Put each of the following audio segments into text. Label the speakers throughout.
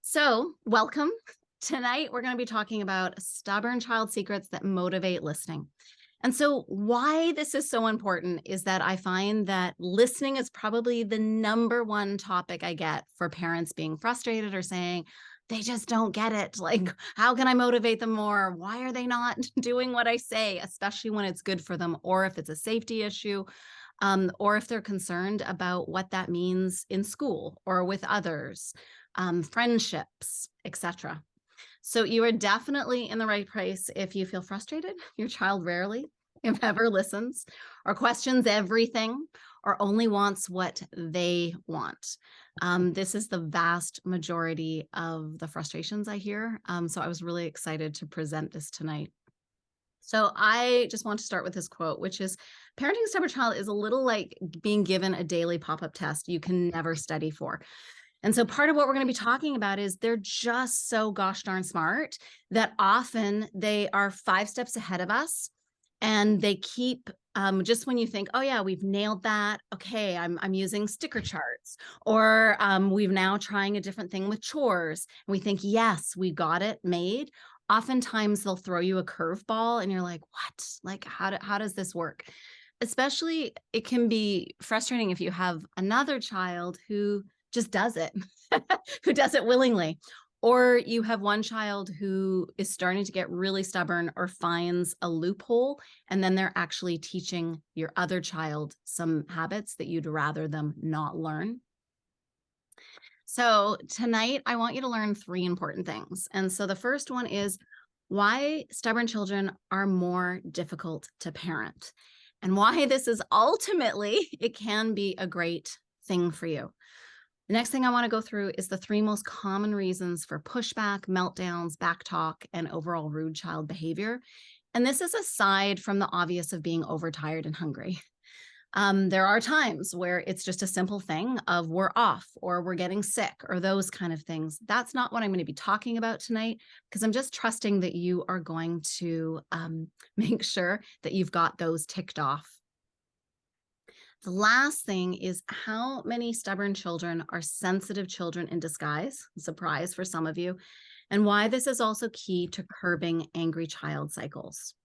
Speaker 1: So, welcome. Tonight, we're going to be talking about stubborn child secrets that motivate listening. And so, why this is so important is that I find that listening is probably the number one topic I get for parents being frustrated or saying, they just don't get it. Like, how can I motivate them more? Why are they not doing what I say, especially when it's good for them, or if it's a safety issue, or if they're concerned about what that means in school or with others, friendships, etc. So you are definitely in the right place if you feel frustrated. Your child rarely, if ever, listens or questions everything or only wants what they want. This is the vast majority of the frustrations I hear. So I was really excited to present this tonight. So I just want to start with this quote, which is parenting a stubborn child is a little like being given a daily pop-up test you can never study for. And so part of what we're going to be talking about is they're just so gosh darn smart that often they are 5 steps ahead of us. And they keep just when you think, oh yeah, we've nailed that. Okay, I'm using sticker charts, or we've now trying a different thing with chores. And we think, yes, we got it made. Oftentimes they'll throw you a curveball and you're like, what? Like, how does this work? Especially it can be frustrating if you have another child who just does it, who does it willingly. Or you have one child who is starting to get really stubborn or finds a loophole, and then they're actually teaching your other child some habits that you'd rather them not learn. So tonight, I want you to learn 3 important things. And so the first one is why stubborn children are more difficult to parent, and why this is ultimately, it can be a great thing for you. The next thing I want to go through is the 3 most common reasons for pushback, meltdowns, backtalk, and overall rude child behavior. And this is aside from the obvious of being overtired and hungry. There are times where it's just a simple thing of we're off or we're getting sick or those kind of things. That's not what I'm going to be talking about tonight, because I'm just trusting that you are going to make sure that you've got those ticked off. The last thing is how many stubborn children are sensitive children in disguise, surprise for some of you, and why this is also key to curbing angry child cycles.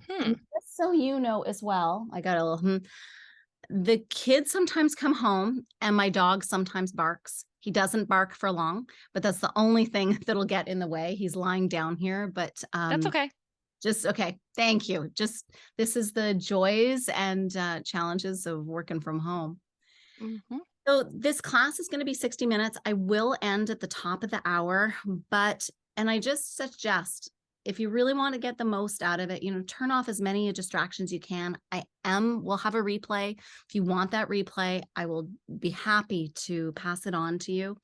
Speaker 2: Hmm.
Speaker 1: And just so you know as well, I got a little, the kids sometimes come home and my dog sometimes barks. He doesn't bark for long, but that's the only thing that'll get in the way. He's lying down here, but
Speaker 2: That's okay.
Speaker 1: just okay. Thank you. Just this is the joys and challenges of working from home.
Speaker 2: Mhm.
Speaker 1: So this class is going to be 60 minutes. I will end at the top of the hour, and I just suggest if you really want to get the most out of it, turn off as many distractions you can. We'll have a replay. If you want that replay, I will be happy to pass it on to you.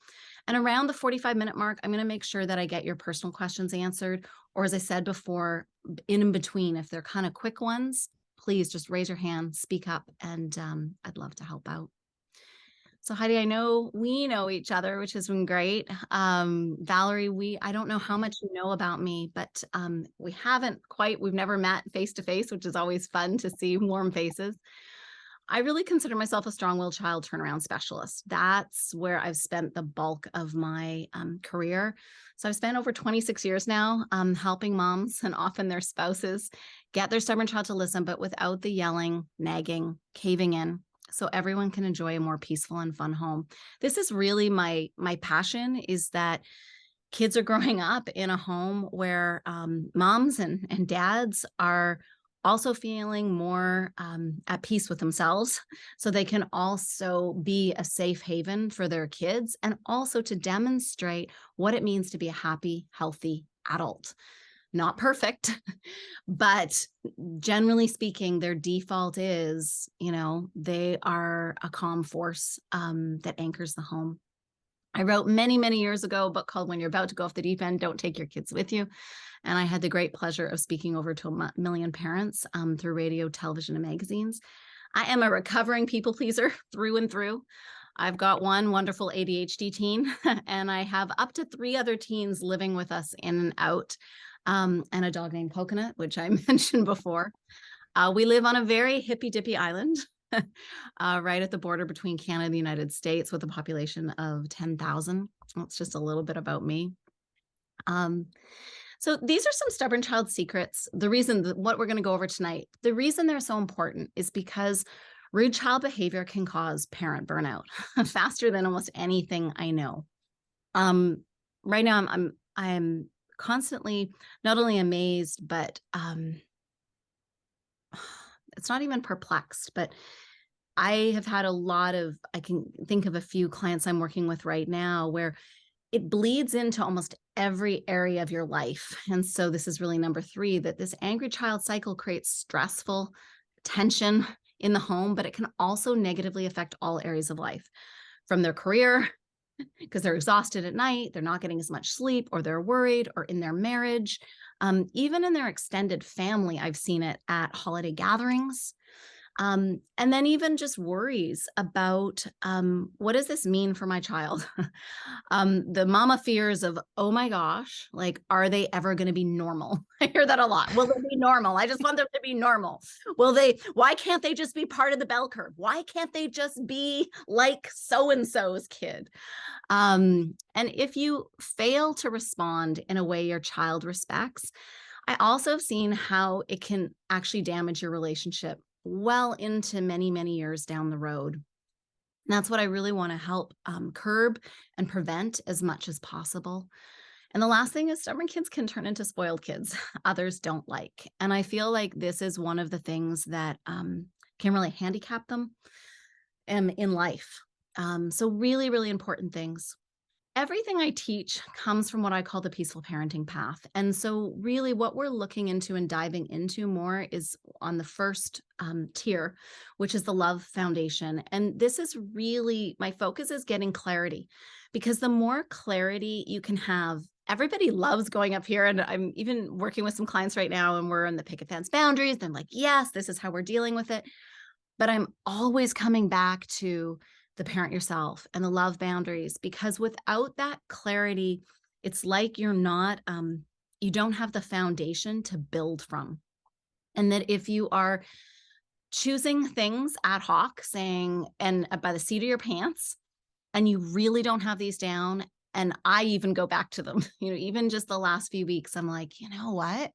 Speaker 1: And around the 45-minute mark, I'm going to make sure that I get your personal questions answered. Or as I said before, in between, if they're kind of quick ones, please just raise your hand, speak up, and I'd love to help out. So Heidi, I know we know each other, which has been great. Valerie, I don't know how much you know about me, but we've never met face to face, which is always fun to see warm faces. I really consider myself a strong-willed child turnaround specialist. That's where I've spent the bulk of my career. So I've spent over 26 years now helping moms and often their spouses get their stubborn child to listen, but without the yelling, nagging, caving in, so everyone can enjoy a more peaceful and fun home. This is really my passion, is that kids are growing up in a home where moms and dads are also feeling more at peace with themselves, so they can also be a safe haven for their kids, and also to demonstrate what it means to be a happy, healthy adult. Not perfect, but generally speaking, their default is, they are a calm force that anchors the home. I wrote many, many years ago a book called When You're About to Go Off the Deep End, Don't Take Your Kids With You. And I had the great pleasure of speaking over to a million parents through radio, television, and magazines. I am a recovering people pleaser through and through. I've got one wonderful ADHD teen, and I have up to 3 other teens living with us in and out, and a dog named Coconut, which I mentioned before. We live on a very hippy-dippy island right at the border between Canada and the United States with a population of 10,000. That's just a little bit about me. Um, so these are some stubborn child secrets. The reason that what we're going to go over tonight, the reason they're so important is because rude child behavior can cause parent burnout faster than almost anything I know. Um, right now I'm constantly not only amazed, but it's not even perplexed, but I have had a lot of, I can think of a few clients I'm working with right now where it bleeds into almost every area of your life. And so this is really number three, that this angry child cycle creates stressful tension in the home, but it can also negatively affect all areas of life, from their career, because they're exhausted at night, they're not getting as much sleep, or they're worried, or in their marriage, even in their extended family. I've seen it at holiday gatherings. And then even just worries about, what does this mean for my child? The mama fears of, oh my gosh, like, are they ever going to be normal? I hear that a lot. Will they be normal? I just want them to be normal. Why can't they just be part of the bell curve? Why can't they just be like so-and-so's kid? And if you fail to respond in a way your child respects, I also have seen how it can actually damage your relationship well into many, many years down the road. And that's what I really want to help curb and prevent as much as possible. And the last thing is, stubborn kids can turn into spoiled kids others don't like. And I feel like this is one of the things that can really handicap them in life. So really, really important things. Everything I teach comes from what I call the peaceful parenting path. And so, really, what we're looking into and diving into more is on the first tier, which is the love foundation. And this is really my focus is getting clarity, because the more clarity you can have, everybody loves going up here. And I'm even working with some clients right now, and we're in the picket fence boundaries. I'm like, yes, this is how we're dealing with it. But I'm always coming back to the parent yourself and the love boundaries, because without that clarity, it's like you're not, you don't have the foundation to build from. And that if you are choosing things ad hoc, saying, and by the seat of your pants, and you really don't have these down, and I even go back to them, even just the last few weeks, I'm like, you know what?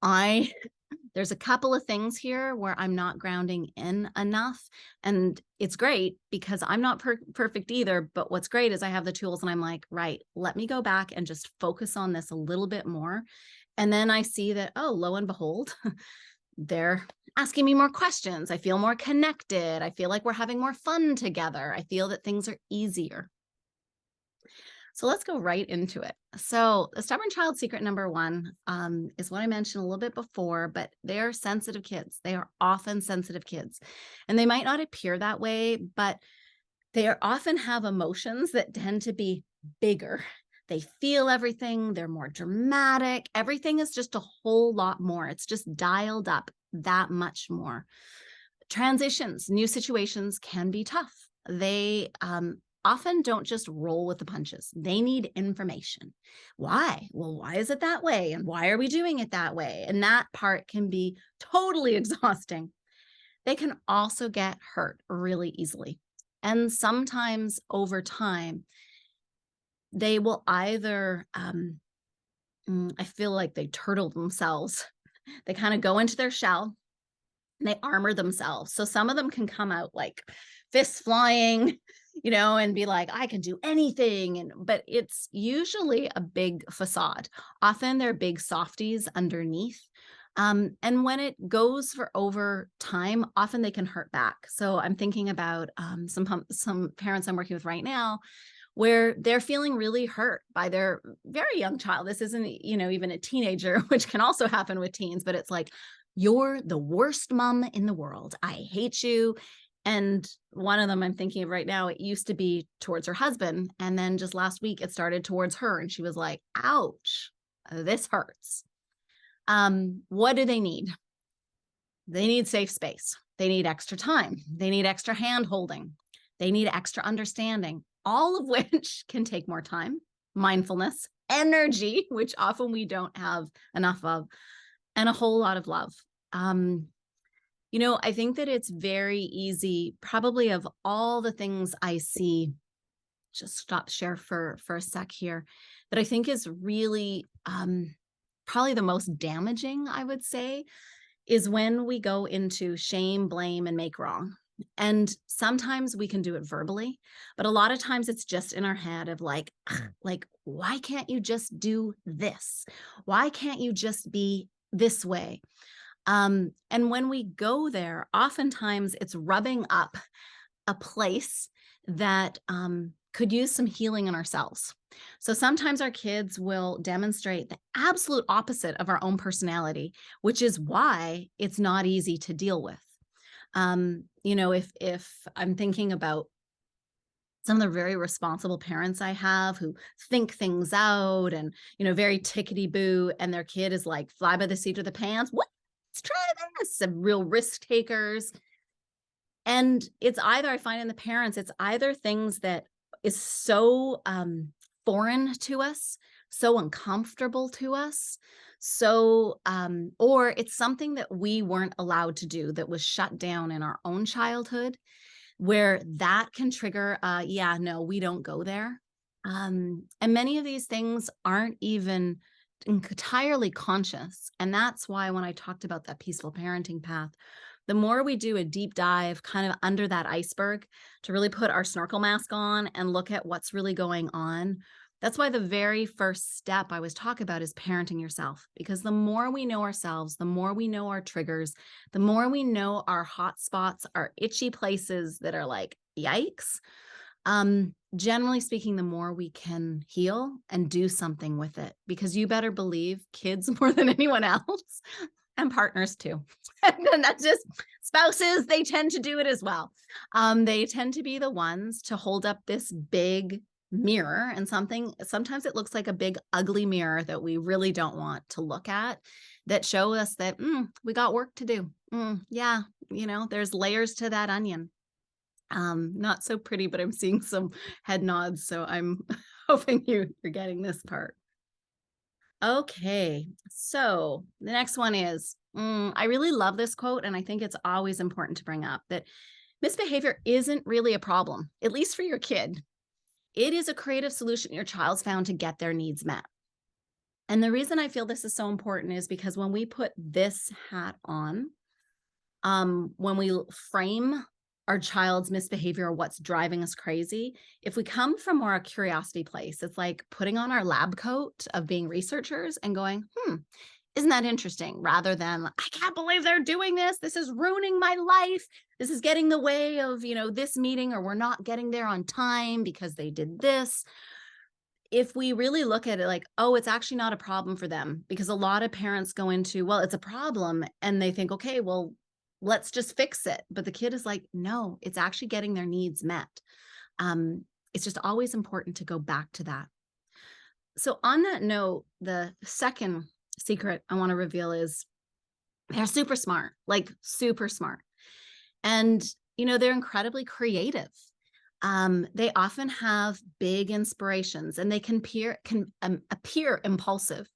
Speaker 1: I There's a couple of things here where I'm not grounding in enough. And it's great because I'm not perfect either. But what's great is I have the tools, and I'm like, right, let me go back and just focus on this a little bit more. And then I see that, oh, lo and behold, they're asking me more questions. I feel more connected. I feel like we're having more fun together. I feel that things are easier. So let's go right into it. So the stubborn child secret number one is what I mentioned a little bit before, but they are sensitive kids. They are often sensitive kids, and they might not appear that way, but they often have emotions that tend to be bigger. They feel everything. They're more dramatic. Everything is just a whole lot more. It's just dialed up that much more. Transitions, new situations can be tough. They often don't just roll with the punches. They need information. Why? Well, why is it that way? And why are we doing it that way? And that part can be totally exhausting. They can also get hurt really easily. And sometimes over time, they will either, I feel like they turtle themselves. They kind of go into their shell and they armor themselves. So some of them can come out like fists flying, and be like, I can do anything. But it's usually a big facade. Often they're big softies underneath. And when it goes for over time, often they can hurt back. So I'm thinking about some parents I'm working with right now, where they're feeling really hurt by their very young child. This isn't, even a teenager, which can also happen with teens, but it's like, you're the worst mom in the world. I hate you. And one of them I'm thinking of right now, it used to be towards her husband. And then just last week, it started towards her. And she was like, ouch, this hurts. What do they need? They need safe space. They need extra time. They need extra hand holding. They need extra understanding, all of which can take more time, mindfulness, energy, which often we don't have enough of, and a whole lot of love. I think that it's very easy, probably of all the things I see just stop share for a sec here that I think is really probably the most damaging, I would say, is when we go into shame, blame, and make wrong. And sometimes we can do it verbally, but a lot of times it's just in our head of like, "Ugh, like, why can't you just do this? Why can't you just be this way?" And when we go there, oftentimes it's rubbing up a place that could use some healing in ourselves. So sometimes our kids will demonstrate the absolute opposite of our own personality, which is why it's not easy to deal with. If I'm thinking about some of the very responsible parents I have who think things out and, very tickety boo, and their kid is like fly by the seat of the pants. What? Let's try this. Some real risk takers. And it's either, I find in the parents, it's either things that is so foreign to us, so uncomfortable to us, or it's something that we weren't allowed to do that was shut down in our own childhood, where that can trigger, yeah, no, we don't go there. And many of these things aren't even entirely conscious. And that's why when I talked about that peaceful parenting path, the more we do a deep dive kind of under that iceberg to really put our snorkel mask on and look at what's really going on. That's why the very first step I was talking about is parenting yourself, because the more we know ourselves, the more we know our triggers, the more we know our hot spots, our itchy places that are like, yikes. Generally speaking, the more we can heal and do something with it, because you better believe kids more than anyone else and partners too. And then that's just spouses, they tend to do it as well. They tend to be the ones to hold up this big mirror and sometimes it looks like a big ugly mirror that we really don't want to look at, that show us that we got work to do. Yeah, there's layers to that onion. Not so pretty, but I'm seeing some head nods, so I'm hoping you're getting this part. Okay, so the next one is, I really love this quote, and I think it's always important to bring up that misbehavior isn't really a problem, at least for your kid. It is a creative solution your child's found to get their needs met. And the reason I feel this is so important is because when we put this hat on, when we frame our child's misbehavior or what's driving us crazy, if we come from more a curiosity place, it's like putting on our lab coat of being researchers and going, isn't that interesting? Rather than, I can't believe they're doing this. This is ruining my life. This is getting in the way of, this meeting, or we're not getting there on time because they did this. If we really look at it like, oh, it's actually not a problem for them, because a lot of parents go into, well, it's a problem, and they think, okay, well, let's just fix it. But the kid is like, no, it's actually getting their needs met. It's just always important to go back to that. So on that note, the second secret I want to reveal is they're super smart, like super smart. And, they're incredibly creative. They often have big inspirations, and they can appear impulsive.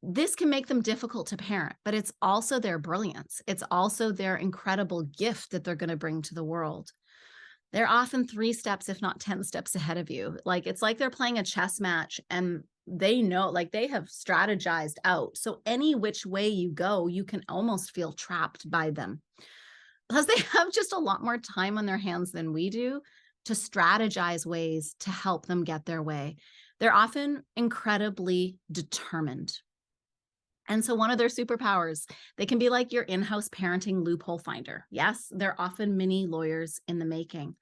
Speaker 1: This can make them difficult to parent, but it's also their brilliance. It's also their incredible gift that they're going to bring to the world. They're often 3 steps, if not 10 steps ahead of you. Like, it's like they're playing a chess match, and they know, like, they have strategized out. So any which way you go, you can almost feel trapped by them. Plus, they have just a lot more time on their hands than we do to strategize ways to help them get their way. They're often incredibly determined. And so one of their superpowers, they can be like your in-house parenting loophole finder. Yes, they're often mini lawyers in the making.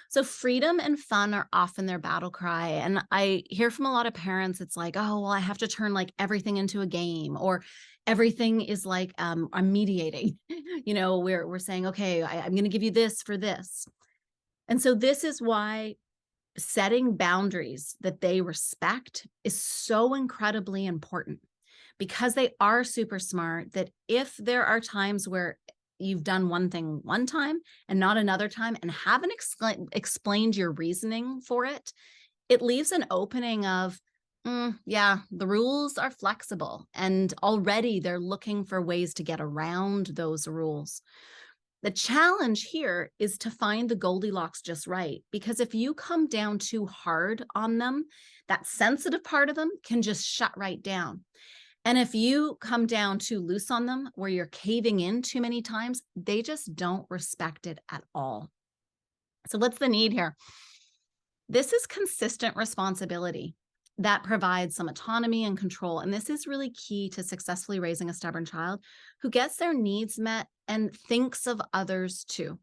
Speaker 1: So freedom and fun are often their battle cry. And I hear from a lot of parents, it's like, oh, well, I have to turn like everything into a game, or everything is like I'm mediating. We're saying, okay, I'm going to give you this for this. And so this is why setting boundaries that they respect is so incredibly important, because they are super smart, that if there are times where you've done one thing one time and not another time and haven't explained your reasoning for it, it leaves an opening of, yeah, the rules are flexible, and already they're looking for ways to get around those rules. The challenge here is to find the Goldilocks just right, because if you come down too hard on them, that sensitive part of them can just shut right down. And if you come down too loose on them, where you're caving in too many times, they just don't respect it at all. So what's the need here? This is consistent responsibility that provides some autonomy and control. And this is really key to successfully raising a stubborn child who gets their needs met and thinks of others too.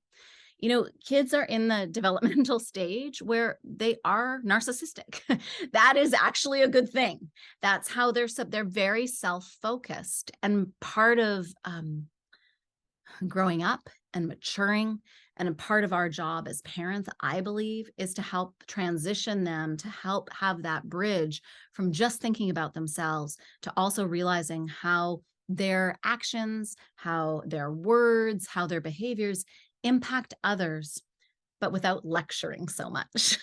Speaker 1: You know, kids are in the developmental stage where they are narcissistic. That is actually a good thing. That's how they're very self-focused. And part of growing up and maturing, and a part of our job as parents, I believe, is to help transition them, to help have that bridge from just thinking about themselves to also realizing how their actions, how their words, how their behaviors impact others, but without lecturing so much.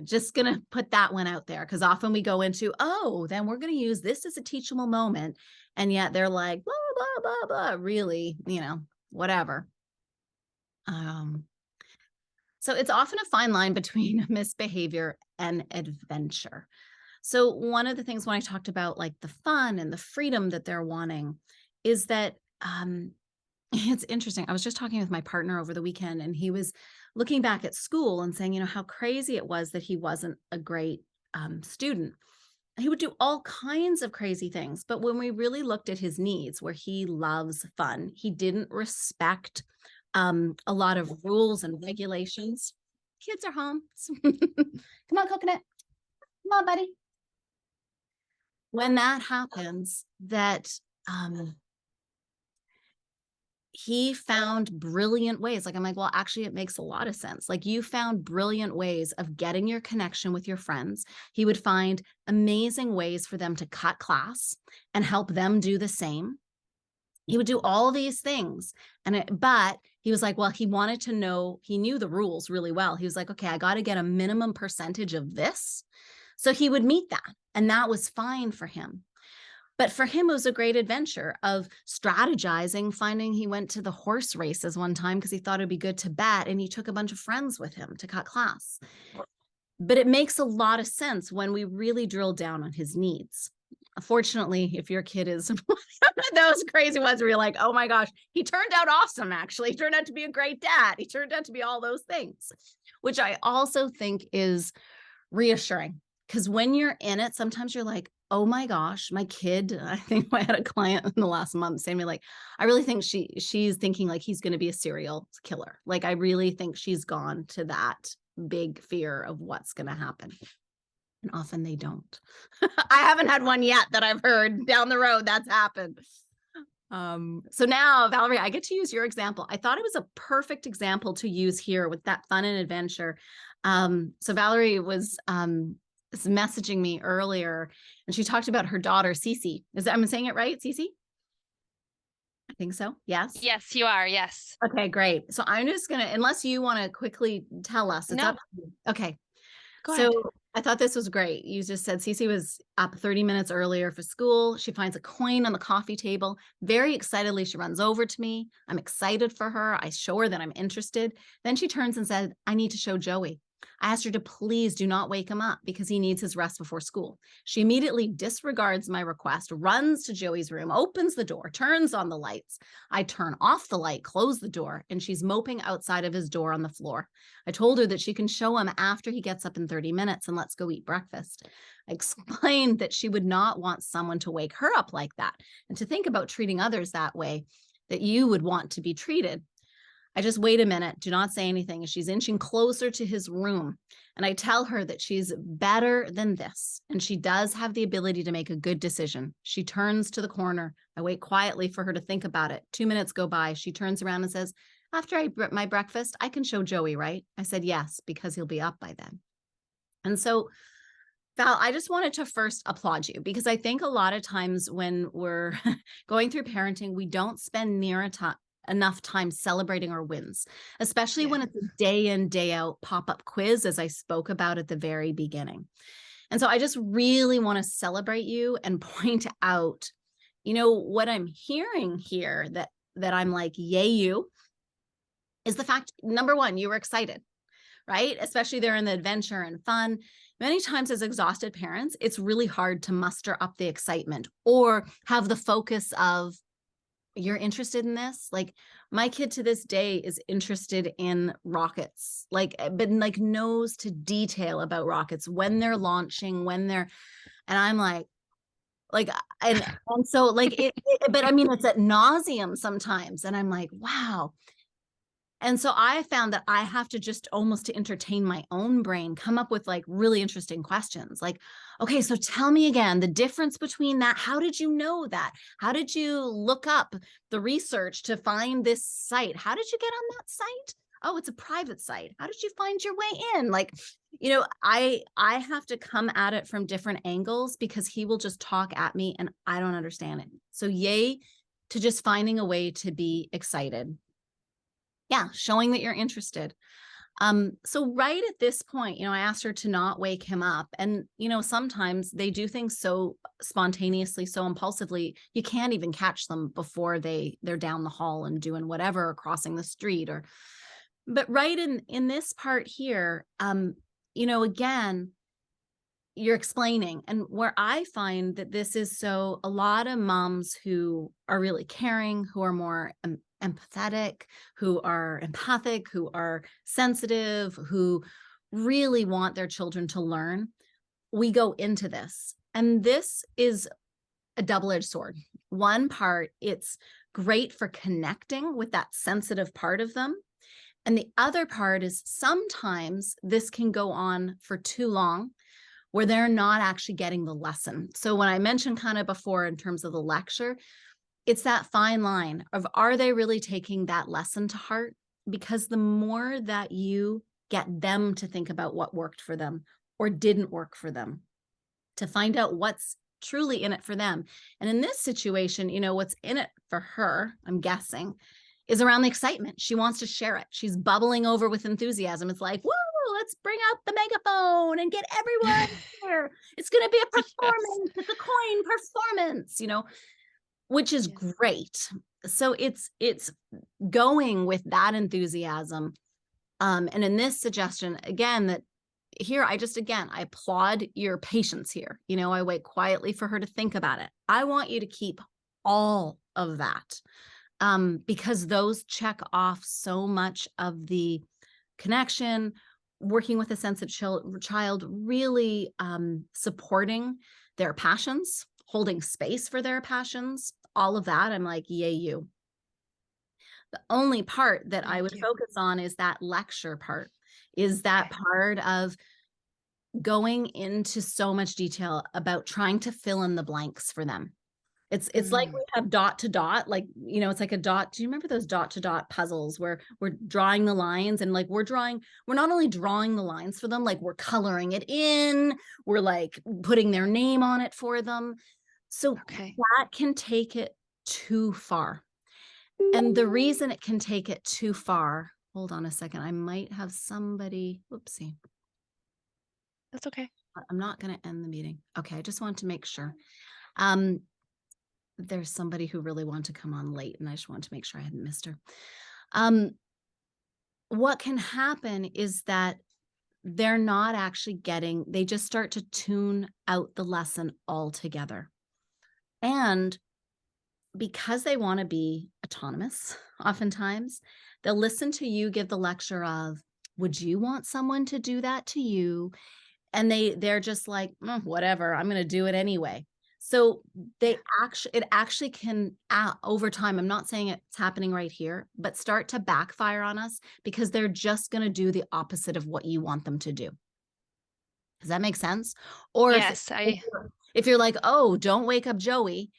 Speaker 1: Just going to put that one out there, because often we go into, oh, then we're going to use this as a teachable moment. And yet they're like, blah, blah, blah, blah, really, whatever. So it's often a fine line between misbehavior and adventure. So one of the things when I talked about like the fun and the freedom that they're wanting is that it's interesting. I was just talking with my partner over the weekend, and he was looking back at school and saying, how crazy it was that he wasn't a great student. He would do all kinds of crazy things. But when we really looked at his needs, where he loves fun, he didn't respect a lot of rules and regulations. Kids are home. Come on, coconut. Come on, buddy. When that happens, that he found brilliant ways. Like, I'm like, well, actually, it makes a lot of sense. Like, you found brilliant ways of getting your connection with your friends. He would find amazing ways for them to cut class and help them do the same. He would do all these things. But he was like, well, he wanted to know, he knew the rules really well. He was like, okay, I got to get a minimum percentage of this. So he would meet that. And that was fine for him. But for him, it was a great adventure of strategizing, finding he went to the horse races one time because he thought it'd be good to bet. And he took a bunch of friends with him to cut class. But it makes a lot of sense when we really drill down on his needs. Fortunately, if your kid is one of those crazy ones where you're like, oh my gosh, he turned out awesome, actually. He turned out to be a great dad. He turned out to be all those things, which I also think is reassuring. Because when you're in it, sometimes you're like, oh my gosh, my kid, I think I had a client in the last month saying to me, like, I really think she's thinking like he's going to be a serial killer. Like, I really think she's gone to that big fear of what's going to happen. And often they don't. I haven't had one yet that I've heard down the road that's happened. So now, Valerie, I get to use your example. I thought it was a perfect example to use here with that fun and adventure. So Valerie was messaging me earlier, and she talked about her daughter, Cece. I'm saying it right, Cece? I think so. Yes.
Speaker 2: Yes, you are. Yes.
Speaker 1: Okay, great. So I'm just going to, unless you want to quickly tell us, it's
Speaker 2: No.
Speaker 1: up to you. Okay.
Speaker 2: Go ahead.
Speaker 1: I thought this was great. You just said Cece was up 30 minutes earlier for school. She finds a coin on the coffee table. Very excitedly, she runs over to me. I'm excited for her. I show her that I'm interested. Then she turns and said, I need to show Joey. I asked her to please do not wake him up because he needs his rest before school. She immediately disregards my request, runs to Joey's room, opens the door, turns on the lights. I turn off the light, close the door, and she's moping outside of his door on the floor. I told her that she can show him after he gets up in 30 minutes and let's go eat breakfast. I explained that she would not want someone to wake her up like that and to think about treating others that way, that you would want to be treated. I just wait a minute, do not say anything. As she's inching closer to his room, and I tell her that she's better than this, and she does have the ability to make a good decision. She turns to the corner. I wait quietly for her to think about it. 2 minutes go by. She turns around and says, after I eat my breakfast, I can show Joey, right? I said, yes, because he'll be up by then. And so, Val, I just wanted to first applaud you, because I think a lot of times when we're going through parenting, we don't spend enough time celebrating our wins, especially when it's a day in, day out pop-up quiz, as I spoke about at the very beginning. And so I just really want to celebrate you and point out, what I'm hearing here, that I'm like, yay, you, is the fact, number one, you were excited, right? Especially they're in the adventure and fun. Many times as exhausted parents, it's really hard to muster up the excitement or have the focus of, you're interested in this? Like my kid to this day is interested in rockets, like, but like knows to detail about rockets, when they're launching, when they're, and I'm like, and so like but I mean, it's at nauseum sometimes. And I'm like, wow. And so I found that I have to just almost to entertain my own brain, come up with like really interesting questions. Like, okay, so tell me again the difference between that. How did you know that? How did you look up the research to find this site? How did you get on that site? Oh, it's a private site. How did you find your way in? Like, I have to come at it from different angles because he will just talk at me and I don't understand it. So yay to just finding a way to be excited. Yeah, showing that you're interested. So right at this point, I asked her to not wake him up. And, sometimes they do things so spontaneously, so impulsively, you can't even catch them before they're down the hall and doing whatever, or crossing the street but right in this part here, again, you're explaining. And where I find that this is so, a lot of moms who are really caring, who are more empathetic, who are empathic, who are sensitive, who really want their children to learn, we go into this. And this is a double-edged sword. One part, it's great for connecting with that sensitive part of them. And the other part is sometimes this can go on for too long where they're not actually getting the lesson. So when I mentioned kind of before in terms of the lecture, it's that fine line of, are they really taking that lesson to heart? Because the more that you get them to think about what worked for them or didn't work for them, to find out what's truly in it for them. And in this situation, what's in it for her, I'm guessing, is around the excitement. She wants to share it. She's bubbling over with enthusiasm. It's like, whoa, let's bring out the megaphone and get everyone here. It's going to be a performance. Yes. It's a coin performance, which is great. So it's going with that enthusiasm. And in this suggestion, again, that here, I applaud your patience here. I wait quietly for her to think about it. I want you to keep all of that. Because those check off so much of the connection, working with a sensitive child, really supporting their passions, holding space for their passions, all of that. I'm like, yay, you. The only part that I would focus on is that lecture part, is that part of going into so much detail about trying to fill in the blanks for them. It's like we have dot to dot, like, it's like a dot. Do you remember those dot to dot puzzles where we're drawing the lines and like we're not only drawing the lines for them, like we're coloring it in, we're like putting their name on it for them. So that can take it too far. And the reason it can take it too far, hold on a second. I might have somebody, whoopsie.
Speaker 2: That's okay.
Speaker 1: I'm not going to end the meeting. Okay. I just wanted to make sure. There's somebody who really wanted to come on late and I just wanted to make sure I hadn't missed her. What can happen is that they're not actually they just start to tune out the lesson altogether. And because they want to be autonomous, oftentimes they'll listen to you give the lecture of, would you want someone to do that to you? And they're just like, whatever, I'm going to do it anyway. So it actually can, over time, I'm not saying it's happening right here, but start to backfire on us because they're just going to do the opposite of what you want them to do. Does that make sense? Or
Speaker 2: yes,
Speaker 1: if you're like, oh, don't wake up Joey,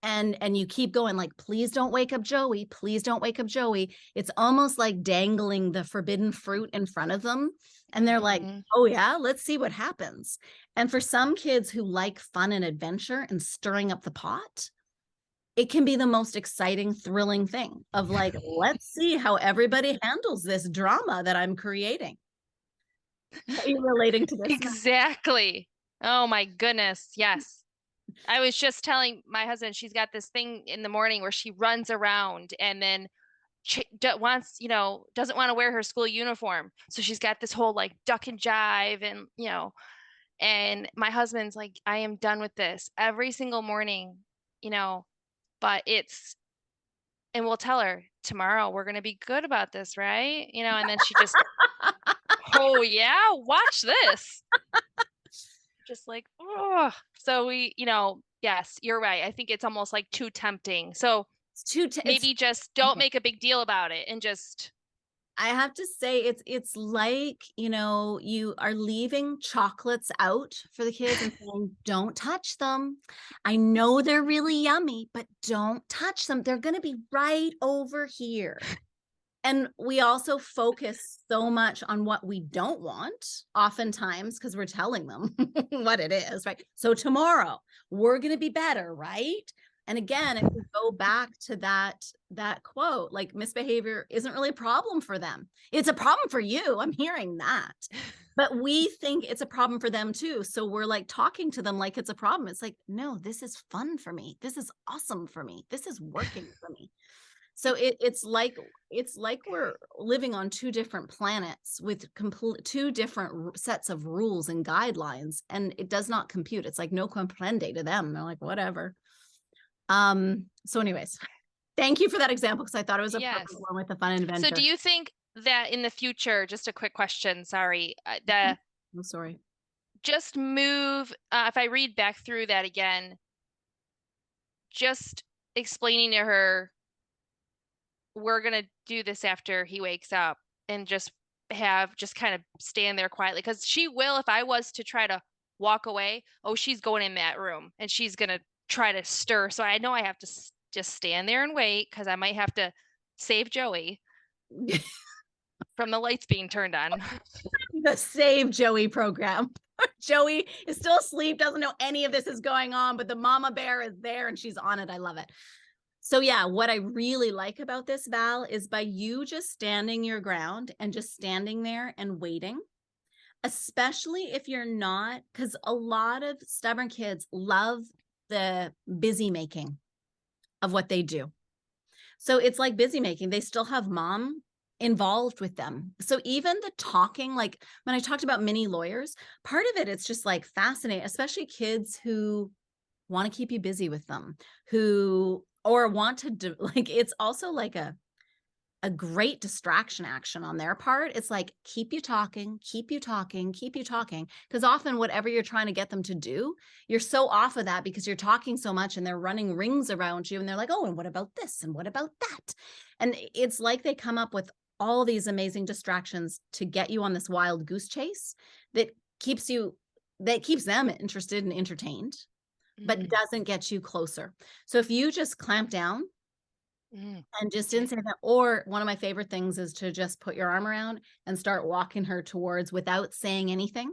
Speaker 1: and you keep going like, please don't wake up Joey, please don't wake up Joey. It's almost like dangling the forbidden fruit in front of them. And they're like, oh yeah, let's see what happens. And for some kids who like fun and adventure and stirring up the pot, it can be the most exciting, thrilling thing of like, let's see how everybody handles this drama that I'm creating. Are you relating to this?
Speaker 2: Exactly. Oh my goodness. Yes. I was just telling my husband she's got this thing in the morning where she runs around and then wants, doesn't want to wear her school uniform. So she's got this whole like duck and jive and, and my husband's like, I am done with this every single morning, you know, but and we'll tell her tomorrow we're going to be good about this, right? And then she just, oh yeah, watch this. Just like, oh, so yes, you're right. I think it's almost like too tempting. So
Speaker 1: It's
Speaker 2: maybe just don't
Speaker 1: okay.
Speaker 2: make a big deal about it and just,
Speaker 1: I have to say it's like, you are leaving chocolates out for the kids and saying, "Don't touch them. I know they're really yummy, but don't touch them. They're going to be right over here." And we also focus so much on what we don't want, oftentimes, because we're telling them what it is, right? So tomorrow we're going to be better, right? And again, if we go back to that quote, like misbehavior isn't really a problem for them. It's a problem for you. I'm hearing that. But we think it's a problem for them too. So we're like talking to them like it's a problem. It's like, no, this is fun for me. This is awesome for me. This is working for me. So it's like we're living on two different planets with two different sets of rules and guidelines, and it does not compute. It's like no comprende to them. They're like, whatever. So anyways, thank you for that example because I thought it was a perfect
Speaker 2: yes.
Speaker 1: one with the fun
Speaker 2: So do
Speaker 1: adventure.
Speaker 2: you think that in the future, just a quick question, sorry,
Speaker 1: I'm sorry.
Speaker 2: just move, if I read back through that again, just explaining to her, we're going to do this after he wakes up and just kind of stand there quietly. Because she will, if I was to try to walk away, oh, she's going in that room and she's going to try to stir. So I know I have to just stand there and wait because I might have to save Joey from the lights being turned on.
Speaker 1: The Save Joey program. Joey is still asleep, doesn't know any of this is going on, but the mama bear is there and she's on it. I love it. So yeah, what I really like about this, Val, is by you just standing your ground and just standing there and waiting, especially if you're not, because a lot of stubborn kids love the busy making of what they do. So it's like busy making. They still have mom involved with them. So even the talking, like when I talked about mini lawyers, part of it, it's just like fascinating, especially kids who want to keep you busy with them, who or want to do, like it's also like a great distraction action on their part. It's like keep you talking, keep you talking, keep you talking, because often whatever you're trying to get them to do, you're so off of that because you're talking so much and they're running rings around you and they're like, oh, and what about this and what about that? And it's like they come up with all these amazing distractions to get you on this wild goose chase that keeps them interested and entertained, but doesn't get you closer. So if you just clamp down and just didn't say that, or one of my favorite things is to just put your arm around and start walking her towards without saying anything.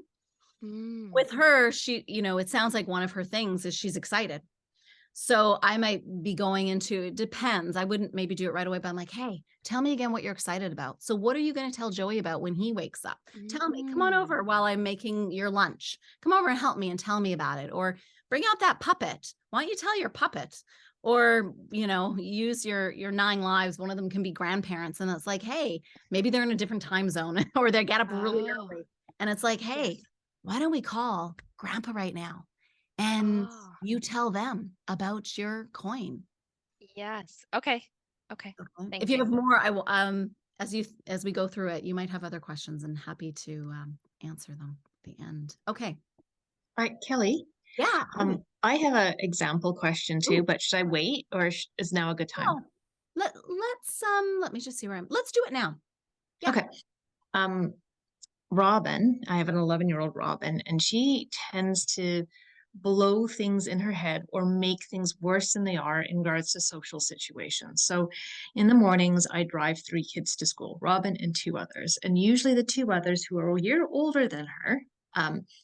Speaker 1: With her, she, it sounds like one of her things is she's excited. So I might be going into, it depends. I wouldn't maybe do it right away, but I'm like, hey, tell me again what you're excited about. So what are you going to tell Joey about when he wakes up? Tell me, come on over while I'm making your lunch. Come over and help me and tell me about it. Or bring out that puppet. Why don't you tell your puppet? Or, use your 9 lives. One of them can be grandparents. And it's like, hey, maybe they're in a different time zone or they get up really early. And it's like, hey, why don't we call grandpa right now? And you tell them about your coin.
Speaker 2: Yes. Okay. Okay.
Speaker 1: If
Speaker 2: Thank
Speaker 1: you
Speaker 2: you.
Speaker 1: have more, I will, as we go through it, you might have other questions and happy to answer them at the end. Okay.
Speaker 3: All right, Kelly.
Speaker 1: Yeah.
Speaker 3: I have an example question too, but should I wait or is now a good time?
Speaker 1: Oh, let me just see where let's do it now. Yeah.
Speaker 3: Okay. Robin, I have an 11-year-old Robin, and she tends to blow things in her head or make things worse than they are in regards to social situations. So in the mornings, I drive 3 kids to school, Robin and 2 others. And usually the 2 others who are a year older than her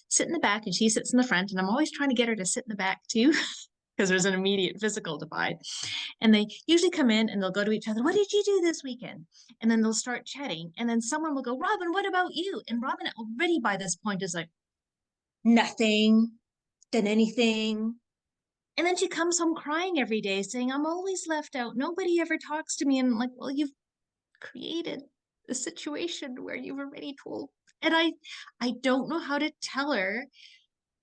Speaker 3: sit in the back and she sits in the front. And I'm always trying to get her to sit in the back too, because there's an immediate physical divide. And they usually come in and they'll go to each other, what did you do this weekend? And then they'll start chatting. And then someone will go, Robin, what about you? And Robin already by this point is like, nothing, done anything. And then she comes home crying every day saying, I'm always left out. Nobody ever talks to me. And I'm like, well, you've created a situation where you've already told. And I don't know how to tell her.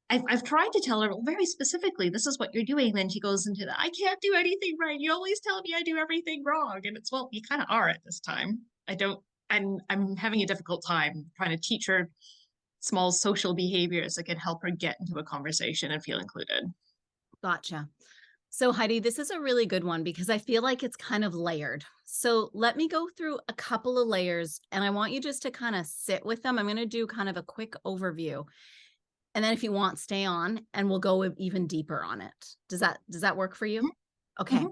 Speaker 3: I've tried to tell her very specifically, this is what you're doing. Then she goes into the, I can't do anything right. You always tell me I do everything wrong. And it's, well, you kind of are at this time. I'm having a difficult time trying to teach her small social behaviors that can help her get into a conversation and feel included.
Speaker 1: Gotcha. So Heidi, this is a really good one because I feel like it's kind of layered. So let me go through a couple of layers and I want you just to kind of sit with them. I'm going to do kind of a quick overview. And then if you want, stay on and we'll go even deeper on it. Does that work for you? Okay.
Speaker 3: Mm-hmm.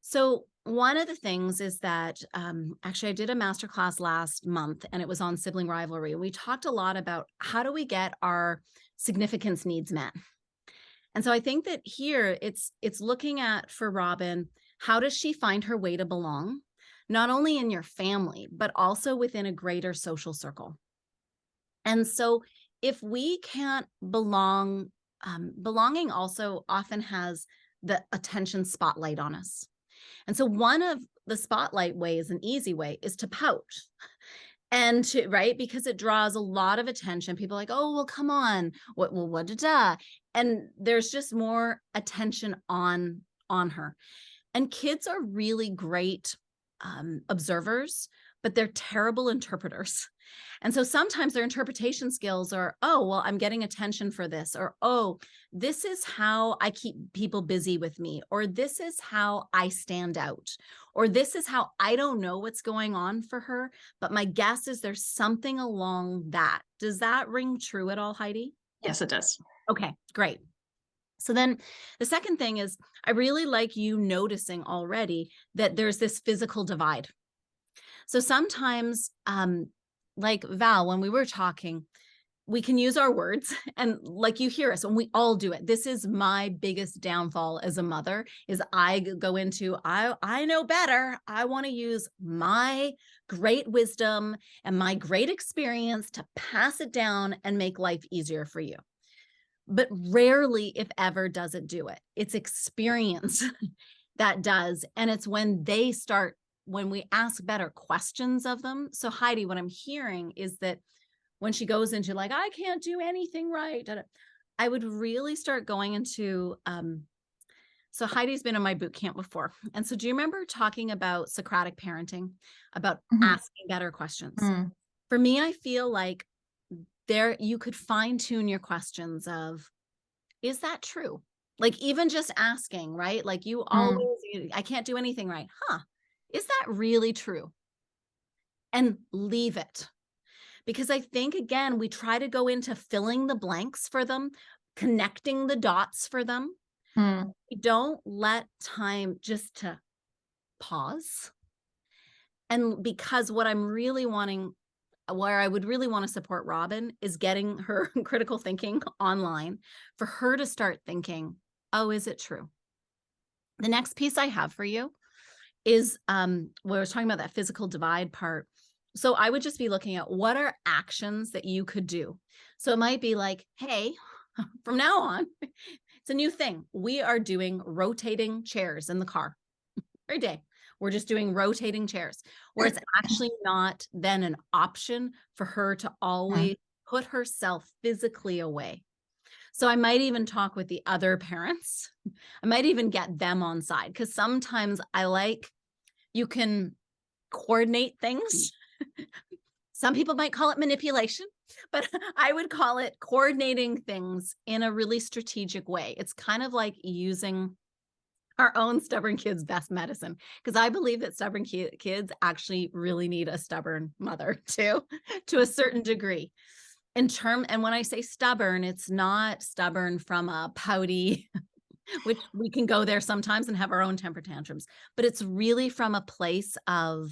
Speaker 1: So one of the things is that actually I did a masterclass last month and it was on sibling rivalry. We talked a lot about how do we get our significance needs met. And so I think that here it's looking at for Robin, how does she find her way to belong, not only in your family, but also within a greater social circle. And so if we can't belong, belonging also often has the attention spotlight on us. And so one of the spotlight ways, an easy way, is to pout. And to, right, because it draws a lot of attention. People are like, oh, well, come on, what, and there's just more attention on her. And kids are really great observers, but they're terrible interpreters. And so sometimes their interpretation skills are, oh, well, I'm getting attention for this, or, oh, this is how I keep people busy with me, or this is how I stand out, or this is how I don't know what's going on for her. But my guess is there's something along that. Does that ring true at all, Heidi?
Speaker 3: Yes, it does.
Speaker 1: Okay, great. So then the second thing is I really like you noticing already that there's this physical divide. So sometimes, like Val, when we were talking, we can use our words and like you hear us and we all do it. This is my biggest downfall as a mother is I go into, I know better. I want to use my great wisdom and my great experience to pass it down and make life easier for you. But rarely, if ever, does it do it. It's experience that does. And it's when they start, when we ask better questions of them. So Heidi, what I'm hearing is that when she goes into like, I can't do anything right, I would really start going into, so Heidi's been in my boot camp before. And so do you remember talking about Socratic parenting, about asking better questions? For me, I feel like there you could fine tune your questions of, is that true? Like even just asking, right? Like you always, I can't do anything right. Huh? Is that really true? And leave it. Because I think, again, we try to go into filling the blanks for them, connecting the dots for them. We don't let time just to pause. And because what I'm really wanting, where I would really want to support Robin is getting her critical thinking online for her to start thinking, oh, is it true? The next piece I have for you is where I was talking about that physical divide part. So I would just be looking at what are actions that you could do. So it might be like, hey, from now on, it's a new thing. We are doing rotating chairs in the car every day. We're just doing rotating chairs where it's actually not then an option for her to always put herself physically away. So I might even talk with the other parents. I might even get them on side because sometimes I like, you can coordinate things. Some people might call it manipulation, but I would call it coordinating things in a really strategic way. It's kind of like using our own stubborn kids' best medicine, because I believe that stubborn kids actually really need a stubborn mother too, to a certain degree. And when I say stubborn, it's not stubborn from a pouty, which we can go there sometimes and have our own temper tantrums, but it's really from a place of,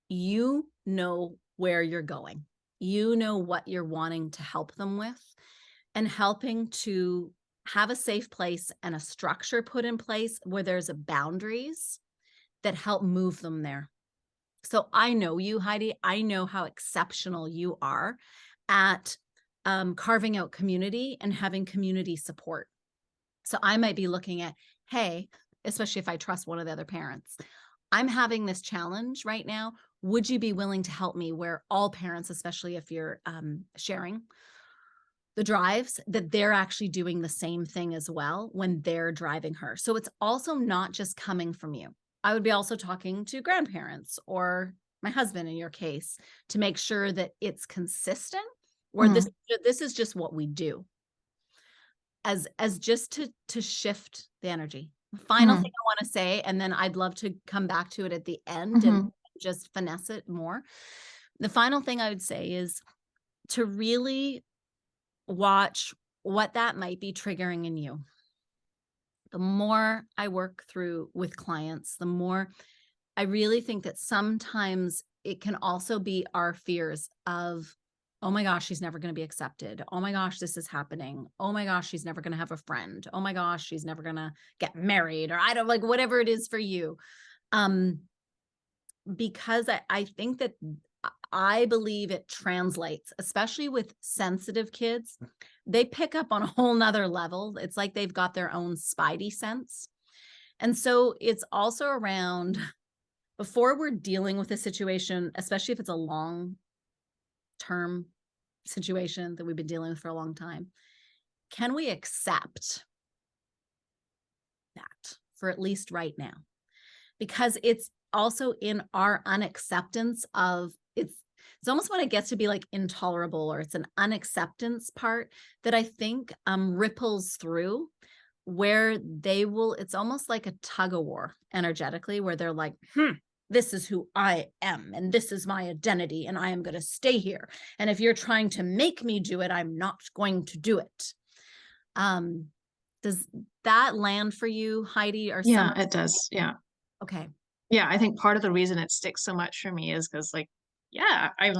Speaker 1: you know where you're going, you know what you're wanting to help them with, and helping to have a safe place and a structure put in place where there's boundaries that help move them there. So I know you, Heidi, I know how exceptional you are at carving out community and having community support. So I might be looking at, hey, especially if I trust one of the other parents, I'm having this challenge right now. Would you be willing to help me, where all parents, especially if you're sharing the drives, that they're actually doing the same thing as well when they're driving her. So it's also not just coming from you. I would be also talking to grandparents or my husband in your case to make sure that it's consistent, or this is just what we do, as just to shift the energy. Final thing I want to say, and then I'd love to come back to it at the end and just finesse it more. The final thing I would say is to really watch what that might be triggering in you. The more I work through with clients, the more I really think that sometimes it can also be our fears of, oh my gosh, she's never going to be accepted. Oh my gosh, this is happening. Oh my gosh, she's never going to have a friend. Oh my gosh, she's never going to get married, or I don't, like, whatever it is for you. Because I think that I believe it translates, especially with sensitive kids. They pick up on a whole nother level. It's like they've got their own spidey sense. And so it's also around, before we're dealing with a situation, especially if it's a long-term situation that we've been dealing with for a long time, can we accept that for at least right now? Because it's also in our unacceptance of it's almost when it gets to be like intolerable, or it's an unacceptance part that I think ripples through, where they will, it's almost like a tug of war energetically, where they're like, this is who I am, and this is my identity, and I am going to stay here. And if you're trying to make me do it, I'm not going to do it. Does that land for you, Heidi? Or
Speaker 3: Yeah, it does. Yeah.
Speaker 1: Okay.
Speaker 3: Yeah, I think part of the reason it sticks so much for me is because, like, yeah, I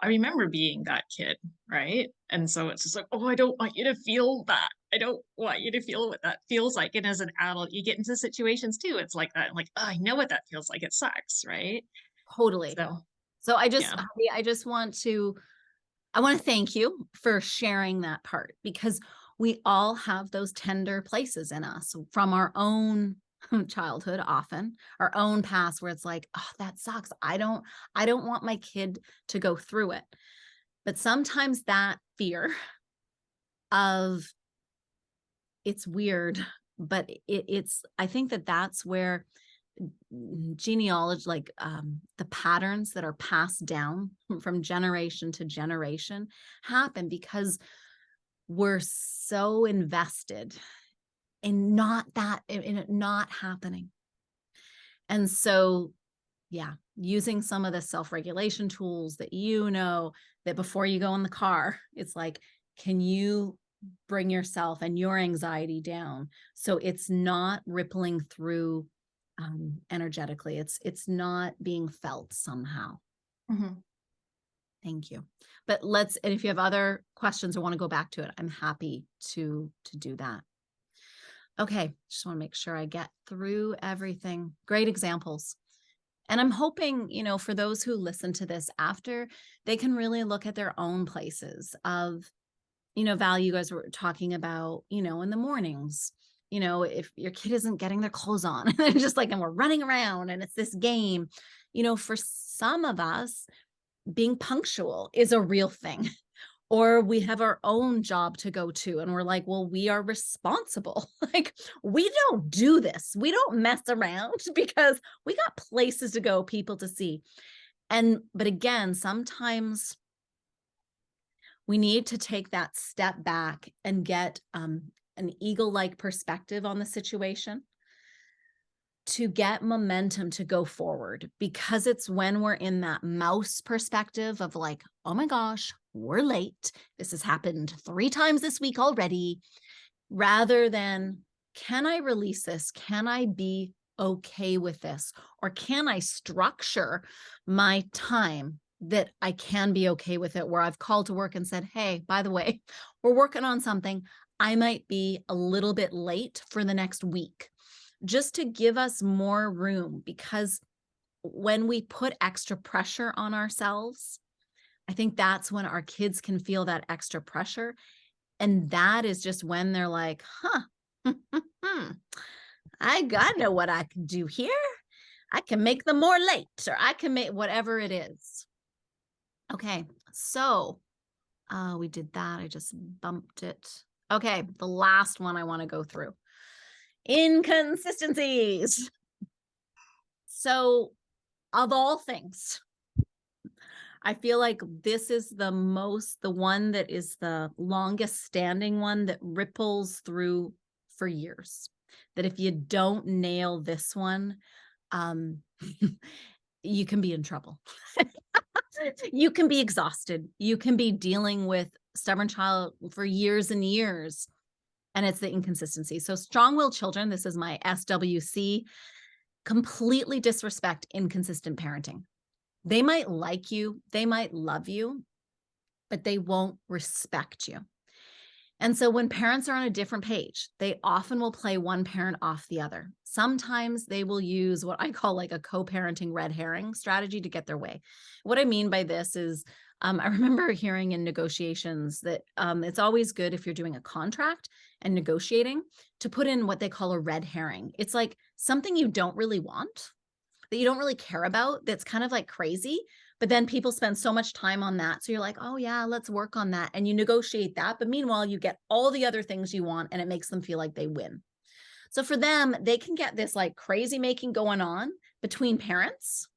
Speaker 3: remember being that kid, right? And so it's just like, oh, I don't want you to feel that. I don't want you to feel what that feels like. And as an adult, you get into situations too. It's like that. I'm like, oh, I know what that feels like. It sucks, right?
Speaker 1: Totally. So I
Speaker 3: yeah.
Speaker 1: want to thank you for sharing that part, because we all have those tender places in us from our own childhood, often our own past, where it's like, oh, that sucks. I don't want my kid to go through it. But sometimes that fear of, it's weird, but it's, I think that that's where genealogy, like the patterns that are passed down from generation to generation happen, because we're so invested in in it not happening. And so, yeah, using some of the self-regulation tools that, that before you go in the car, it's like, can you bring yourself and your anxiety down so it's not rippling through energetically, it's not being felt somehow. Thank you. But and if you have other questions or want to go back to it, I'm happy to do that. Okay, just want to make sure I get through everything. Great examples. And I'm hoping, for those who listen to this after, they can really look at their own places of, value. You guys were talking about, in the mornings, if your kid isn't getting their clothes on, and they're just like, and we're running around and it's this game, for some of us, being punctual is a real thing. Or we have our own job to go to, and we're like, well, we are responsible. Like, we don't do this. We don't mess around, because we got places to go, people to see. But again, sometimes we need to take that step back and get an eagle-like perspective on the situation to get momentum to go forward, because it's when we're in that mouse perspective of like, oh my gosh, we're late. This has happened 3 times this week already, rather than, can I release this? Can I be okay with this? Or can I structure my time that I can be okay with it, where I've called to work and said, hey, by the way, we're working on something. I might be a little bit late for the next week, just to give us more room, because when we put extra pressure on ourselves, I think that's when our kids can feel that extra pressure. And that is just when they're like, huh, I know what I can do here. I can make them more late, or I can make whatever it is. Okay, so we did that. I just bumped it. Okay, the last one I want to go through. Inconsistencies. So, of all things, I feel like this is the one that is the longest standing one that ripples through for years. That if you don't nail this one, you can be in trouble. You can be exhausted. You can be dealing with stubborn child for years and years. And it's the inconsistency. So strong-willed children, this is my SWC, completely disrespect inconsistent parenting. They might like you, they might love you, but they won't respect you. And so when parents are on a different page, they often will play one parent off the other. Sometimes they will use what I call like a co-parenting red herring strategy to get their way. What I mean by this is, I remember hearing in negotiations that it's always good if you're doing a contract and negotiating to put in what they call a red herring. It's like something you don't really want, that you don't really care about, that's kind of like crazy, but then people spend so much time on that. So you're like, oh yeah, let's work on that. And you negotiate that. But meanwhile, you get all the other things you want and it makes them feel like they win. So for them, they can get this like crazy making going on between parents.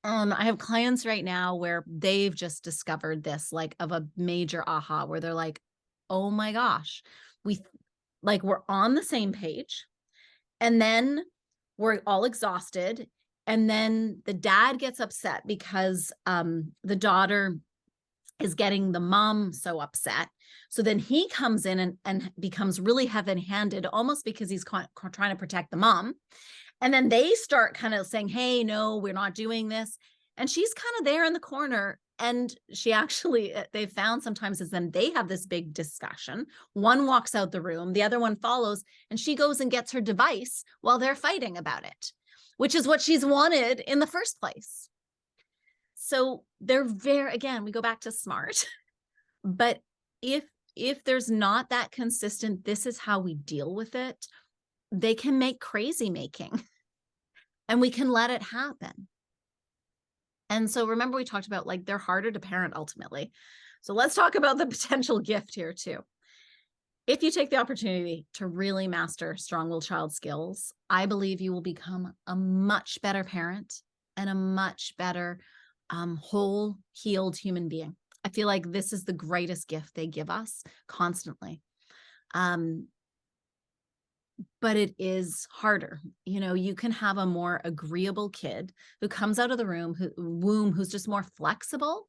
Speaker 1: I have clients right now where they've just discovered this, like of a major aha, where they're like, oh my gosh, we're on the same page. And then we're all exhausted. And then the dad gets upset because the daughter is getting the mom so upset. So then he comes in and becomes really heavy-handed, almost because he's trying to protect the mom. And then they start kind of saying, hey, no, we're not doing this. And she's kind of there in the corner. And she actually, they found sometimes is then they have this big discussion. One walks out the room, the other one follows, and she goes and gets her device while they're fighting about it, which is what she's wanted in the first place. So they're again, we go back to smart, but if there's not that consistent, this is how we deal with it, they can make crazy making and we can let it happen. And so remember we talked about like they're harder to parent ultimately. So let's talk about the potential gift here too. If you take the opportunity to really master strong-willed child skills, I believe you will become a much better parent and a much better whole healed human being. I feel like this is the greatest gift they give us constantly. But it is harder. You know, you can have a more agreeable kid who comes out of the womb who's just more flexible.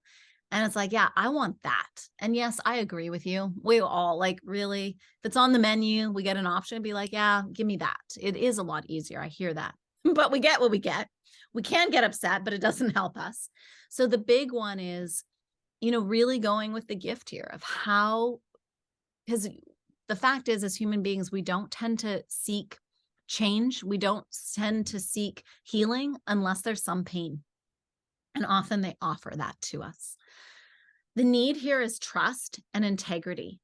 Speaker 1: And it's like, yeah, I want that. And yes, I agree with you. We all like really, if it's on the menu, we get an option, be like, yeah, give me that. It is a lot easier. I hear that. But we get what we get. We can get upset, but it doesn't help us. So the big one is, you know, really going with the gift here of how, because the fact is, as human beings, we don't tend to seek change. We don't tend to seek healing unless there's some pain. And often they offer that to us. The need here is trust and integrity.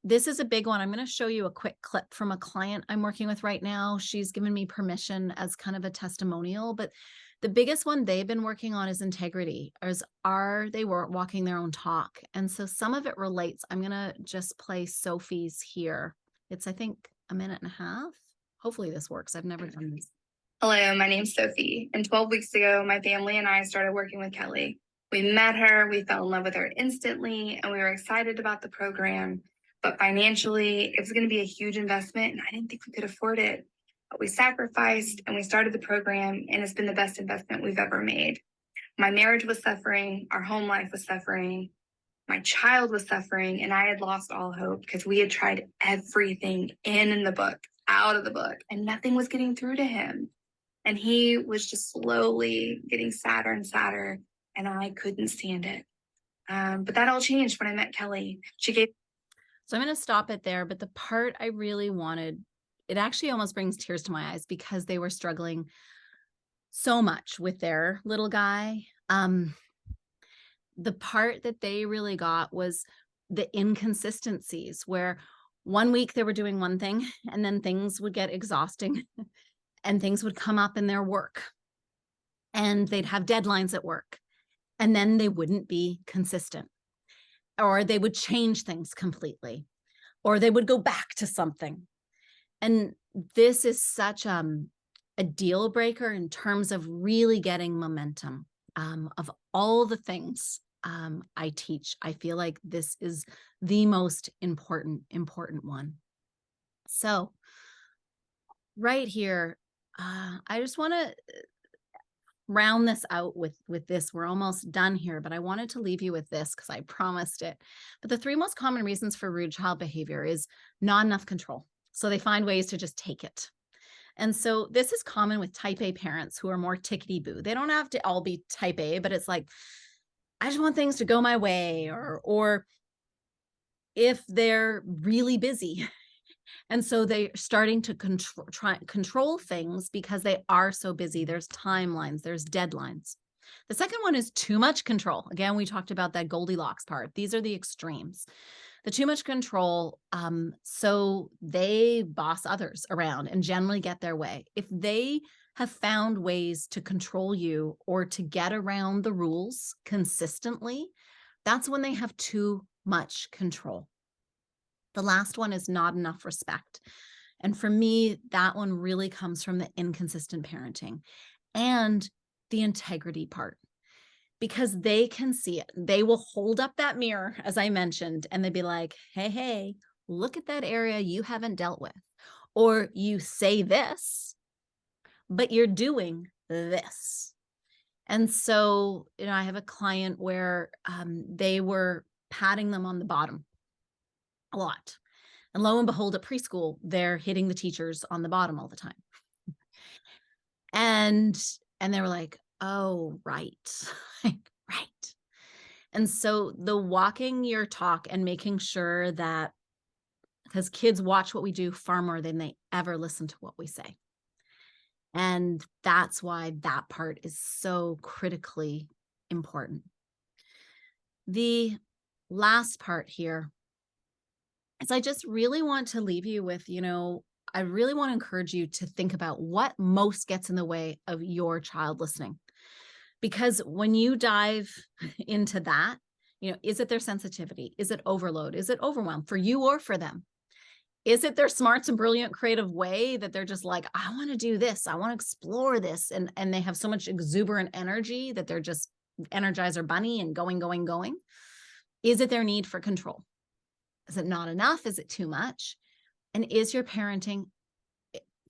Speaker 1: This is a big one. I'm going to show you a quick clip from a client I'm working with right now. She's given me permission as kind of a testimonial, but the biggest one they've been working on is integrity, are they walking their own talk? And so some of it relates. I'm going to just play Sophie's here. It's, I think, a minute and a half. Hopefully this works. I've never done this.
Speaker 4: Hello, my name's Sophie, and 12 weeks ago, my family and I started working with Kelly. We met her, we fell in love with her instantly, and we were excited about the program, but financially, it was going to be a huge investment, and I didn't think we could afford it. But we sacrificed, and we started the program, and it's been the best investment we've ever made. My marriage was suffering, our home life was suffering, my child was suffering, and I had lost all hope because we had tried everything in the book, out of the book, and nothing was getting through to him. And he was just slowly getting sadder and sadder, and I couldn't stand it. But that all changed when I met Kelly.
Speaker 1: So I'm going to stop it there. But the part I really wanted, it actually almost brings tears to my eyes because they were struggling so much with their little guy. the part that they really got was the inconsistencies, where one week they were doing one thing and then things would get exhausting and things would come up in their work and they'd have deadlines at work and then they wouldn't be consistent, or they would change things completely, or they would go back to something. And this is such a deal breaker in terms of really getting momentum. Of all the things I teach, I feel like this is the most important one. So right here, I just want to round this out with this. We're almost done here, but I wanted to leave you with this because I promised it. But the 3 most common reasons for rude child behavior is not enough control. So they find ways to just take it. And so this is common with type A parents who are more tickety-boo. They don't have to all be type A, but it's like, I just want things to go my way, or if they're really busy. And so they're starting to control things because they are so busy. There's timelines, there's deadlines. The second one is too much control. Again, we talked about that Goldilocks part. These are the extremes. The too much control, so they boss others around and generally get their way. If they have found ways to control you or to get around the rules consistently, that's when they have too much control. The last one is not enough respect. And for me, that one really comes from the inconsistent parenting and the integrity part, because they can see it. They will hold up that mirror, as I mentioned, and they'd be like, hey, look at that area you haven't dealt with. Or you say this, but you're doing this. And so, I have a client where they were patting them on the bottom a lot. And lo and behold, at preschool, they're hitting the teachers on the bottom all the time. And they were like, oh, right. Right. And so the walking your talk and making sure that, because kids watch what we do far more than they ever listen to what we say. And that's why that part is so critically important. The last part here is I just really want to leave you with, I really want to encourage you to think about what most gets in the way of your child listening. Because when you dive into that, is it their sensitivity? Is it overload? Is it overwhelm for you or for them? Is it their smarts and brilliant creative way that they're just like, I want to do this. I want to explore this. And they have so much exuberant energy that they're just Energizer bunny and going. Is it their need for control? Is it not enough? Is it too much? And is your parenting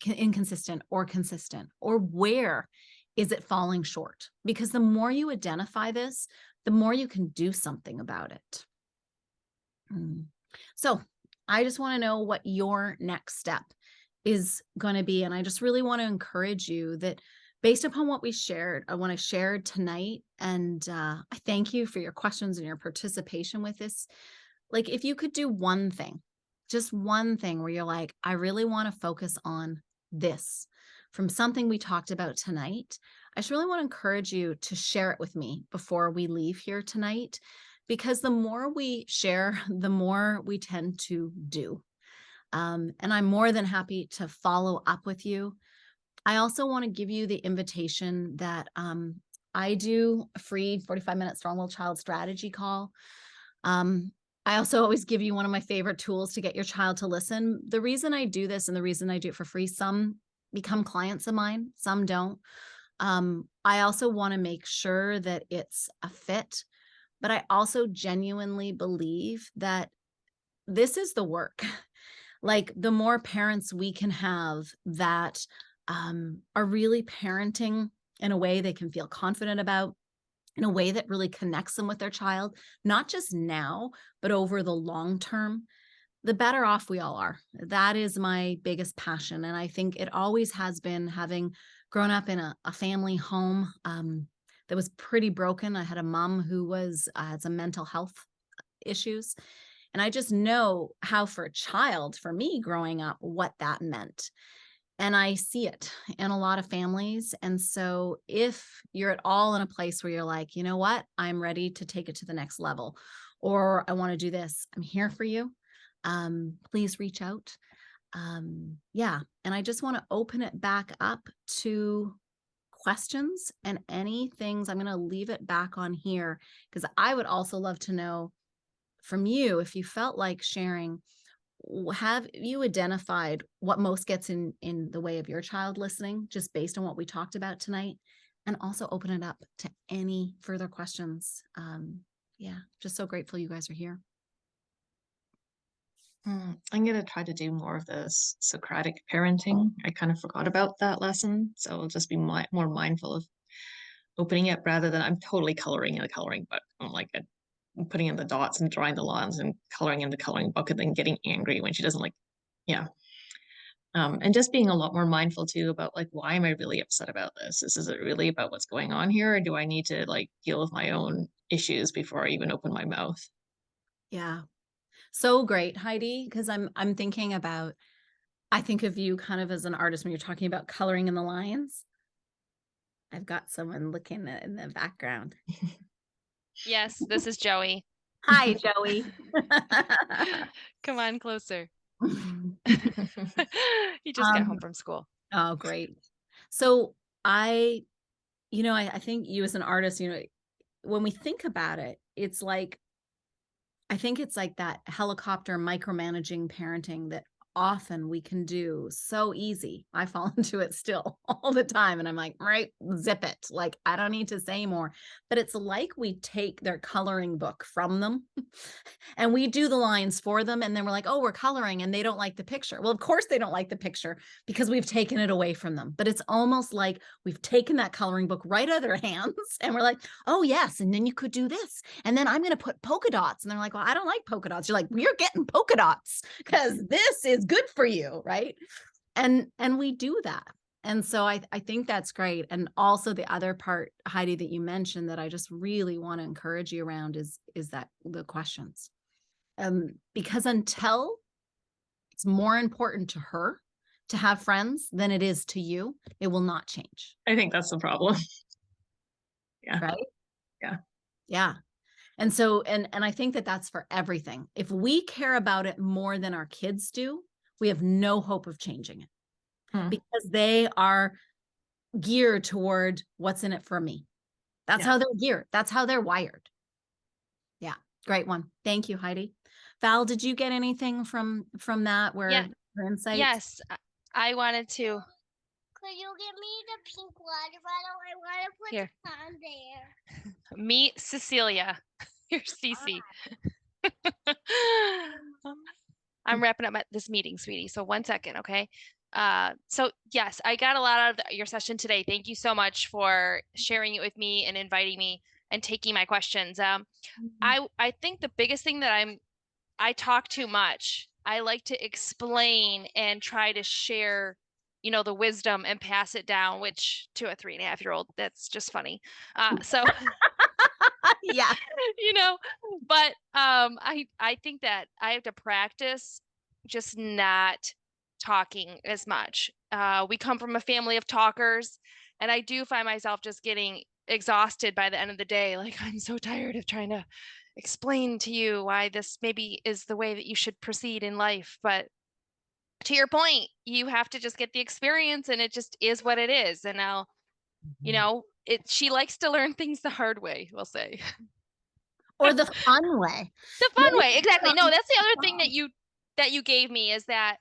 Speaker 1: inconsistent or consistent? Or where is it falling short? Because the more you identify this, the more you can do something about it. So I just want to know what your next step is going to be. And I just really want to encourage you that based upon what we shared, I want to share tonight. And I thank you for your questions and your participation with this. Like, if you could do one thing, just one thing where you're like, I really want to focus on this from something we talked about tonight, I just really want to encourage you to share it with me before we leave here tonight, because the more we share, the more we tend to do. And I'm more than happy to follow up with you. I also want to give you the invitation that I do a free 45-minute Strong-Willed Child strategy call. I also always give you one of my favorite tools to get your child to listen. The reason I do this and the reason I do it for free, some become clients of mine, some don't. I also want to make sure that it's a fit, but I also genuinely believe that this is the work. Like, the more parents we can have that are really parenting in a way they can feel confident about, in a way that really connects them with their child, not just now, but over the long term, the better off we all are. That is my biggest passion. And I think it always has been, having grown up in a family home that was pretty broken. I had a mom who had some mental health issues. And I just know how, for a child, for me growing up, what that meant. And I see it in a lot of families. And so if you're at all in a place where you're like, you know what, I'm ready to take it to the next level, or I want to do this, I'm here for you. Please reach out. Yeah. And I just want to open it back up to questions and any things. I'm going to leave it back on here because I would also love to know from you, if you felt like sharing, have you identified what most gets in the way of your child listening, just based on what we talked about tonight, and also open it up to any further questions. Yeah, just so grateful you guys are here.
Speaker 3: I'm going to try to do more of this Socratic parenting. I kind of forgot about that lesson. So I'll just be more mindful of opening it rather than I'm totally coloring in a coloring book. I'm like putting in the dots and drawing the lines and coloring in the coloring book and then getting angry when she doesn't like, yeah. And just being a lot more mindful too about like, why am I really upset about this? Is it really about what's going on here? Or do I need to like deal with my own issues before I even open my mouth?
Speaker 1: Yeah. So great, Heidi, because I'm thinking about, I think of you kind of as an artist when you're talking about coloring in the lines. I've got someone looking in the background.
Speaker 2: Yes, this is Joey.
Speaker 1: Hi, Joey.
Speaker 2: Come on closer. He just got home from school.
Speaker 1: Oh, great. So I think you as an artist, when we think about it, I think it's like that helicopter micromanaging parenting that often we can do so easy. I fall into it still all the time. And I'm like, right, zip it. Like, I don't need to say more. But it's like we take their coloring book from them and we do the lines for them. And then we're like, oh, we're coloring and they don't like the picture. Well, of course they don't like the picture because we've taken it away from them. But it's almost like we've taken that coloring book right out of their hands and we're like, oh, yes. And then you could do this. And then I'm going to put polka dots. And they're like, well, I don't like polka dots. You're like, you're getting polka dots because this is good for you, right? And we do that. And so I think that's great. And also the other part, Heidi, that you mentioned that I just really want to encourage you around is that the questions. Because until it's more important to her to have friends than it is to you, it will not change.
Speaker 3: I think that's the problem. Yeah.
Speaker 1: Right?
Speaker 3: Yeah.
Speaker 1: Yeah. And so, and I think that that's for everything. If we care about it more than our kids do, we have no hope of changing it because they are geared toward what's in it for me. That's how they're geared. That's how they're wired. Yeah. Great one. Thank you, Heidi. Val, did you get anything from that where your insights?
Speaker 2: Yes, I wanted to.
Speaker 5: Could you give me the pink water bottle? I want to put
Speaker 2: Here.
Speaker 5: it on there.
Speaker 2: Meet Cecilia. Here's Cece. I'm wrapping up this meeting, sweetie. So 1 second, okay? So yes, I got a lot out of your session today. Thank you so much for sharing it with me and inviting me and taking my questions. I think the biggest thing that I talk too much. I like to explain and try to share, the wisdom and pass it down, which to a 3.5-year-old, that's just funny. So
Speaker 1: yeah,
Speaker 2: but I think that I have to practice just not talking as much. We come from a family of talkers, and I do find myself just getting exhausted by the end of the day. Like, I'm so tired of trying to explain to you why this maybe is the way that you should proceed in life. But to your point, you have to just get the experience, and it just is what it is. And now, she likes to learn things the hard way, we'll say.
Speaker 1: Or the fun way.
Speaker 2: The fun way, exactly. No, that's the other thing that you gave me is that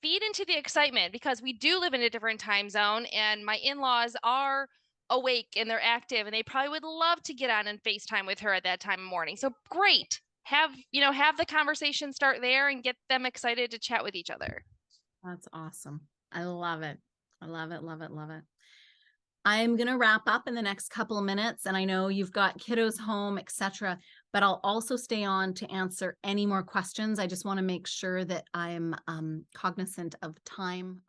Speaker 2: feed into the excitement, because we do live in a different time zone, and my in-laws are awake and they're active, and they probably would love to get on and FaceTime with her at that time of morning. So great. Have the conversation start there and get them excited to chat with each other.
Speaker 1: That's awesome. I love it. I love it. Love it. Love it. I'm going to wrap up in the next couple of minutes, and I know you've got kiddos home, etc., but I'll also stay on to answer any more questions. I just want to make sure that I'm cognizant of time